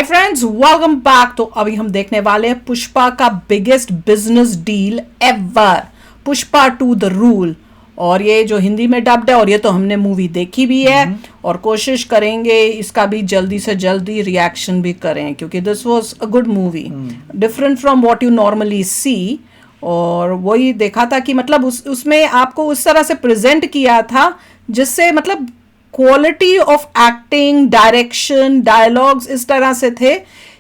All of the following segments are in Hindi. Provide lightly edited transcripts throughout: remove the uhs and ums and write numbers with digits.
Friends, welcome back. तो अभी हम देखने वाले हैं पुष्पा का biggest business deal ever, Pushpa 2 the rule. और ये जो हिंदी में डब्ड है, और ये तो हमने मूवी देखी भी है और कोशिश करेंगे इसका भी जल्दी से जल्दी रिएक्शन भी करें, क्योंकि this was a good movie, different from what you normally see. और वही देखा था कि मतलब उसमें आपको उस तरह से प्रेजेंट किया था जिससे मतलब quality of acting, direction, dialogues इस तरह से थे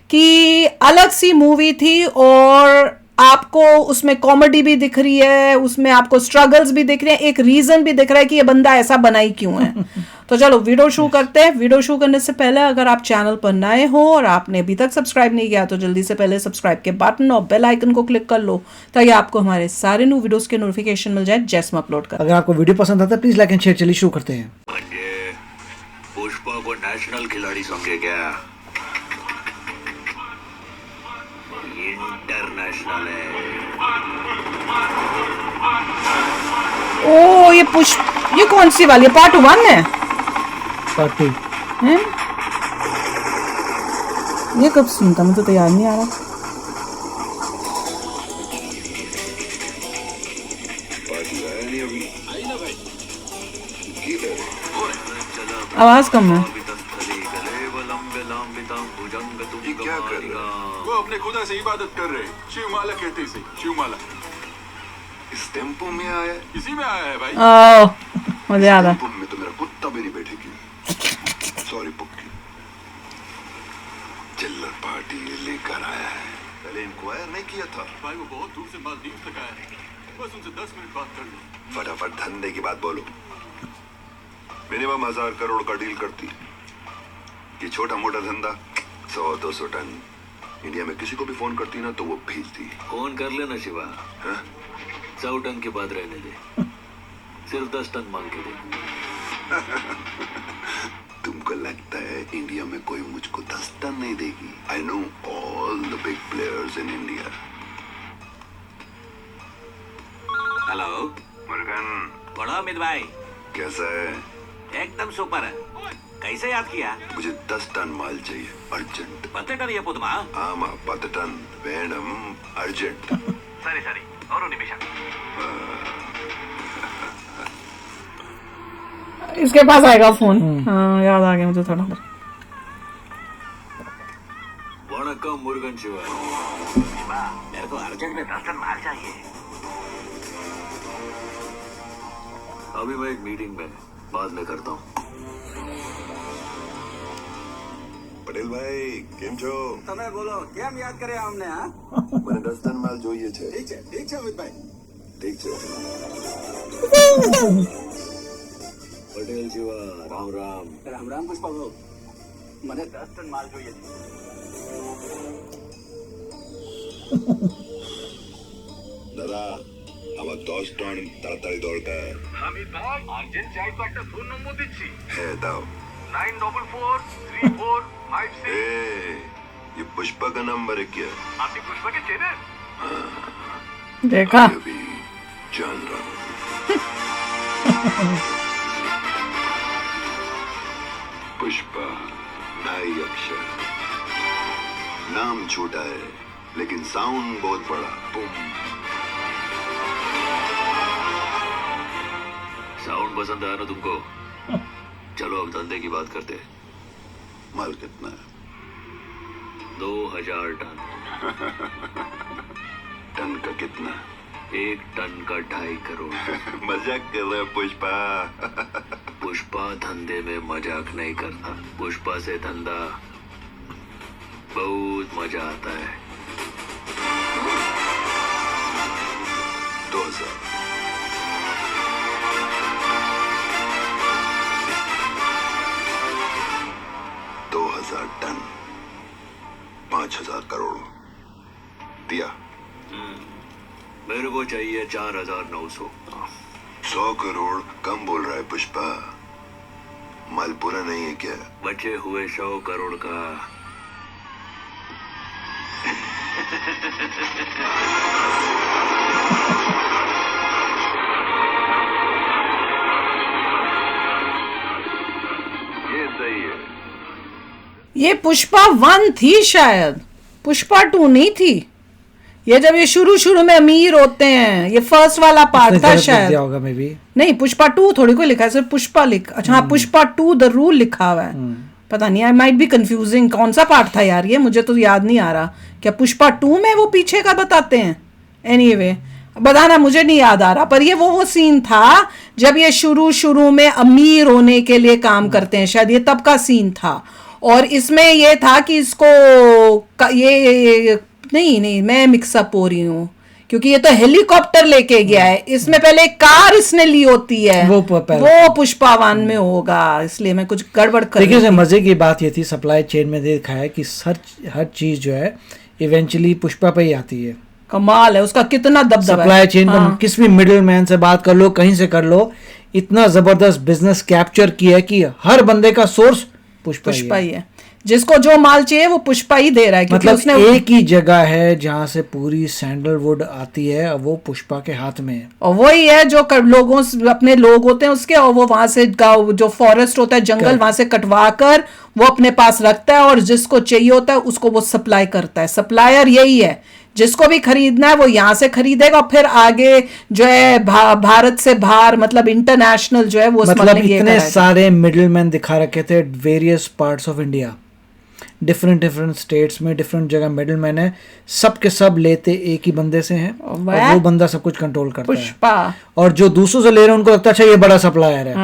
कि अलग सी मूवी थी। और आपको उसमें कॉमेडी भी दिख रही है, उसमें आपको स्ट्रगल्स भी दिख रहे हैं, एक रीजन भी दिख रहा है कि ये बंदा ऐसा बना ही क्यों है। तो चलो वीडियो शुरू करते हैं। वीडियो शुरू करने से पहले अगर आप चैनल पर नए हो और आपने अभी तक सब्सक्राइब नहीं किया तो जल्दी से पहले सब्सक्राइब के बटन और बेल आइकन को क्लिक कर लो, ताकि आपको हमारे सारे न्यू वीडियोस के नोटिफिकेशन मिल जाए जैसे हम अपलोड करें। अगर आपको वीडियो पसंद आता है प्लीज लाइक एंड शेयर। चलिए शुरू करते हैं। पुष्पा को नेशनल खिलाड़ी समझे क्या? इंटरनेशनल है। ओ ये कौन सी वाली है? पार्ट 1 है? पार्ट 2 हैं? ये कब सीन था? मुझे तो याद नहीं आ रहा। आवाज कम है। ये क्या कर रहे हैं? वो अपने खुदा से इबादत कर रहे हैं। शिवमाला कहते से शिवमाला। इस टेम्पो में आया है? इसी में आया है भाई। मुझे याद है। टेम्पो में तो मेरा कुत्ता भी नहीं बैठेगी। सॉरी पुक्की। चिल्लर पार्टी लेकर आया है। पहले इंक्वायर नहीं किया था। भाई वो बहुत दूर से मालदीव तक आया है। बस उनसे 10 मिनट बात कर लो। फटाफट धंधे की बात बोलो। मिनिमम 1000 करोड़ का डील करती। ये छोटा मोटा धंधा 100-200 टन। इंडिया में किसी को भी फोन करती ना तो वो भेजती। फोन कर लेना शिवा। 100 टन के बाद रहने दे। सिर्फ 10 टन मांग के दे। तुमको लगता है इंडिया में कोई मुझको 10 टन नहीं देगी? I know all the big players in India. Hello Murugan, बड़ा अमित भाई, कैसा है? एकदम सुपर है। कैसे याद किया? मुझे 10 टन माल चाहिए अर्जेंट। 10 टन ये पुदमा? आमा 10 टन वेणम अर्जेंट। सरी सरी और निमिष। इसके पास आएगा फोन। हाँ याद आ गया मुझे थोड़ा। वणक्कम मुर्गन शिवा। मेरे को अर्जेंट में 10 टन माल चाहिए। अभी मैं एक मीटिंग में, बाद में करता हूँ। પટેલ ભાઈ કેમ છો? તમે બોલો કેમ યાદ કર્યા અમને? હા મને 10 ટન માલ જોઈએ છે. ઠીક છે અમિતભાઈ, ઠીક છે. પટેલ જીવા રામ રામ. રામ રામ પુષ્પા ભાઉ, મને 10 ટન માલ જોઈએ છે. দাদা আমার 10 টন তাড়াতাড়ি দরকার। আমি ভাই আর্জেন্ট চাই তো একটা ফোন নম্বর দিচ্ছি। হ্যাঁ দাও। 944345 ए, ये पुष्पा का नंबर है क्या? আপনি পুষ্পাকে চেনেন? देखा? अभी जान रहा हूँ। पुष्पा ढाई अक्षर, नाम छोटा है लेकिन साउंड बहुत बड़ा। बुम। साउंड पसंद आया ना तुमको? चलो अब धंधे की बात करते हैं। माल कितना है? 2000 टन। टन का कितना? 1 टन का 2.5 करोड़। मजाक कर रहे हैं पुष्पा। पुष्पा धंधे में मजाक नहीं करता। पुष्पा से धंधा बहुत मजा आता है। 2000। टन 5000 करोड़ दिया। मेरे को चाहिए 4900। 100 करोड़ कम बोल रहा है पुष्पा। माल पूरा नहीं है क्या? बचे हुए 100 करोड़ का ये सही है। ये पुष्पा 1 थी शायद, पुष्पा 2 नहीं थी। ये जब ये शुरू में अमीर होते हैं, ये फर्स्ट वाला पार्ट था शायद। होगा मे बी। नहीं, पुष्पा 2 थोड़ी कोई लिखा है, सिर्फ पुष्पा लिखा। अच्छा हाँ, पुष्पा 2 द रूल लिखा हुआ है। पता नहीं, आई माइट बी कंफ्यूजिंग। कौन सा पार्ट था यार ये, मुझे तो याद नहीं आ रहा। क्या पुष्पा 2 में वो पीछे का बताते हैं? एनीवे बताना, मुझे नहीं याद आ रहा। पर ये वो सीन था जब ये शुरू में अमीर होने के लिए काम करते हैं, शायद ये तब का सीन था। और इसमें ये था कि इसको ये नहीं मैं मिक्सअप हो रही हूँ, क्योंकि ये तो हेलीकॉप्टर लेके गया है। इसमें पहले एक कार इसने ली होती है, वो पुष्पा 1 में होगा, इसलिए मैं कुछ गड़बड़ कर। देखिए मजे की बात ये थी, सप्लाई चेन में देखा है कि हर चीज जो है इवेंचुअली पुष्पा पे ही आती है। कमाल है उसका, कितना दबदबा है। सप्लाई चेन का किस भी मिडिल मैन से बात कर लो, कहीं से कर लो, इतना जबरदस्त बिजनेस कैप्चर किया है कि हर बंदे का सोर्स पुष्पा ही है। जिसको जो माल चाहिए वो पुष्पा ही दे रहा है, मतलब उसने एक ही जगह है जहाँ से पूरी सैंडलवुड आती है, और वो पुष्पा के हाथ में है। और वही है जो लोगों अपने लोग होते हैं उसके, और वो वहां से जो फॉरेस्ट होता है, जंगल, वहां से कटवा कर वो अपने पास रखता है, और जिसको चाहिए होता है उसको वो सप्लाई करता है। सप्लायर यही है, जिसको भी खरीदना है वो यहाँ से खरीदेगा, और फिर आगे जो है भारत से बाहर, मतलब इंटरनेशनल जो है वो, मतलब इतने सारे मिडिलमैन दिखा रखे थे various parts of India, different states में डिफरेंट जगह मिडिलमैन है, सब के सब लेते एक ही बंदे से हैं, और वो बंदा सब कुछ कंट्रोल करता पुष्पा है। और जो दूसरों से ले रहे हैं उनको लगता है अच्छा ये बड़ा सप्लायर है,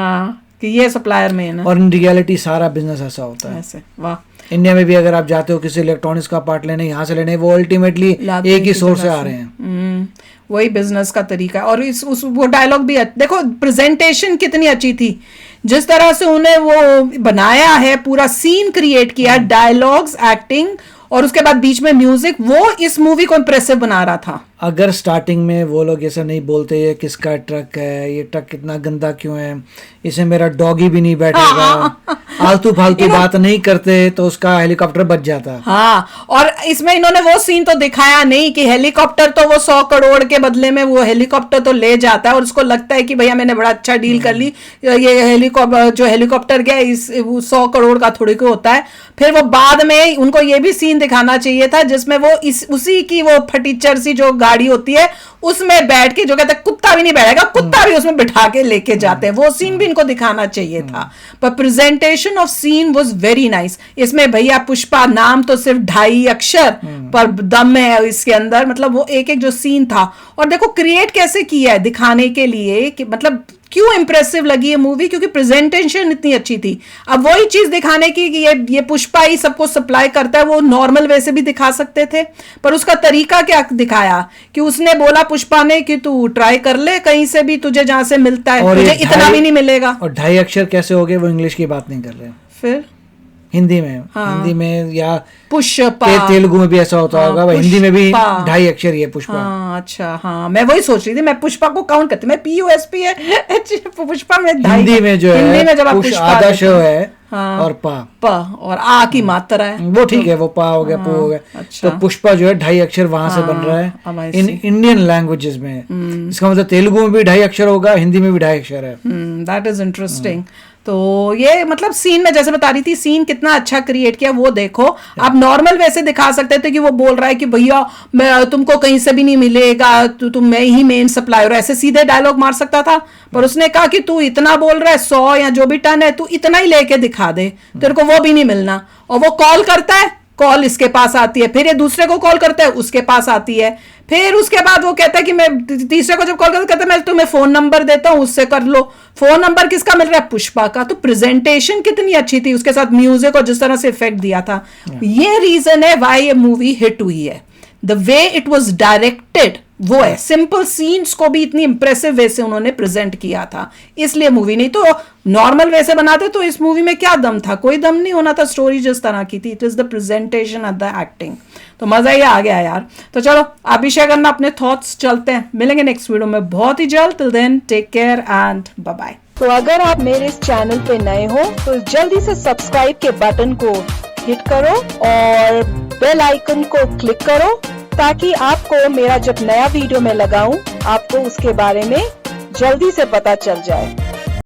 कि ये सप्लायर में है ना। और इन रियलिटी सारा बिजनेस ऐसा होता है। ऐसे वाह। इंडिया में भी अगर आप जाते हो किसी इलेक्ट्रॉनिक्स का पार्ट लेने, यहाँ से लेने, वो अल्टीमेटली एक ही सोर्स से आ रहे हैं। वही बिजनेस का तरीका है। और वो डायलॉग भी देखो, प्रेजेंटेशन कितनी अच्छी थी, जिस तरह से उन्हें वो बनाया है, पूरा सीन क्रिएट किया, डायलॉग्स, एक्टिंग, और उसके बाद बीच में म्यूजिक, वो इस मूवी को इम्प्रेसिव बना रहा था। अगर स्टार्टिंग में वो लोग ऐसा नहीं बोलते ये किसका ट्रक है, ये ट्रक कितना गंदा क्यों है, इसे मेरा डॉगी भी नहीं बैठेगा, आलतू फालतू बात नहीं करते, तो उसका हेलीकॉप्टर बच जाता। हाँ, और इसमें इन्होंने वो सीन तो दिखाया नहीं कि हेलीकॉप्टर तो वो 100 करोड़ के बदले में वो हेलीकॉप्टर तो ले जाता है, और उसको लगता है कि भैया मैंने बड़ा अच्छा डील कर ली, ये हेलीकॉप्टर गया, इस 100 करोड़ का थोड़ी को होता है। फिर वो बाद में उनको ये भी सीन दिखाना चाहिए था जिसमें वो उसी की वो फटीचर सी जो गाड़ी होती है उसमें बैठ के, जो कहते हैं कुत्ता भी नहीं बैठेगा, कुत्ता भी उसमें बिठा के लेके जाते हैं, वो सीन भी इनको दिखाना चाहिए था। पर presentation of scene was very nice. इसमें भैया पुष्पा नाम तो सिर्फ 2.5 अक्षर पर दम है इसके अंदर, मतलब वो एक जो सीन था, और देखो क्रिएट कैसे किया है दिखाने के लिए कि मतलब क्यों इंप्रेसिव लगी ये मूवी, क्योंकि प्रेजेंटेशन इतनी अच्छी थी। अब वही चीज दिखाने की कि ये पुष्पा ही सबको सप्लाई करता है, वो नॉर्मल वे से भी दिखा सकते थे, पर उसका तरीका क्या दिखाया कि उसने बोला पुष्पा ने कि तू ट्राई कर ले कहीं से भी, तुझे जहां से मिलता है, तुझे इतना भी नहीं मिलेगा। और 2.5 अक्षर कैसे हो गए, वो इंग्लिश की बात नहीं कर रहे, फिर हिंदी में। हाँ। हिंदी में या पुष्पा, तेलुगु में भी ऐसा होता होगा, हिंदी में भी 2.5 अक्षर ही है पुष्पा। हाँ, अच्छा, हाँ, मैं वही सोच रही थी, मैं पुष्पा को काउंट करती, मैं PUSP है पुष्पा में 2.5। हिंदी में जो है, हिंदी में जब आप आधा श है, हाँ, और प और आ की मात्रा है, वो ठीक है, वो पा हो गया, पू हो गया। अच्छा। तो पुष्पा जो है 2.5 अक्षर वहां से बन रहा है इन इंडियन लैंग्वेजेस में। इसका मतलब तेलुगु में भी 2.5 अक्षर होगा, हिंदी में भी 2.5 अक्षर है। That is interesting. तो ये मतलब सीन में जैसे बता रही थी, सीन कितना अच्छा क्रिएट किया वो देखो। आप नॉर्मल वैसे दिखा सकते थे कि वो बोल रहा है कि भैया मैं तुमको कहीं से भी नहीं मिलेगा, तुम मैं ही मेन सप्लायर, ऐसे सीधे डायलॉग मार सकता था, पर उसने कहा कि तू इतना बोल रहा है, 100 या जो भी टन है, तू इतना ही लेके दिखा दे, तेरे को वो भी नहीं मिलना। और वो कॉल करता है, कॉल इसके पास आती है, फिर ये दूसरे को कॉल करता है, उसके पास आती है, फिर उसके बाद वो कहता है कि मैं तीसरे को जब कॉल करता कहता है मैं तुम्हें फोन नंबर देता हूं, उससे कर लो। फोन नंबर किसका मिल रहा है? पुष्पा का। तो प्रेजेंटेशन कितनी अच्छी थी, उसके साथ म्यूजिक और जिस तरह से इफेक्ट दिया था, ये रीजन है व्हाई ये मूवी हिट हुई है। The way it was directed वो है, सिंपल सीन्स को भी इतनी इंप्रेसिव वे से उन्होंने प्रेजेंट किया था, इसलिए मूवी। नहीं तो नॉर्मल वे से बनाते तो इस मूवी में क्या दम था, कोई दम नहीं होना था, स्टोरी जिस तरह की थी। It is the presentation and the acting, तो मजा ही आ गया यार। तो चलो आप भी शेयर करना अपने थॉट्स, चलते हैं, मिलेंगे नेक्स्ट वीडियो में बहुत ही जल्द। Till then take care and bye bye. तो अगर आप मेरे इस चैनल पे नए हो तो जल्दी से सब्सक्राइब के बटन को हिट करो और बेल आइकन को क्लिक करो, ताकि आपको मेरा जब नया वीडियो मैं लगाऊं आपको उसके बारे में जल्दी से पता चल जाए।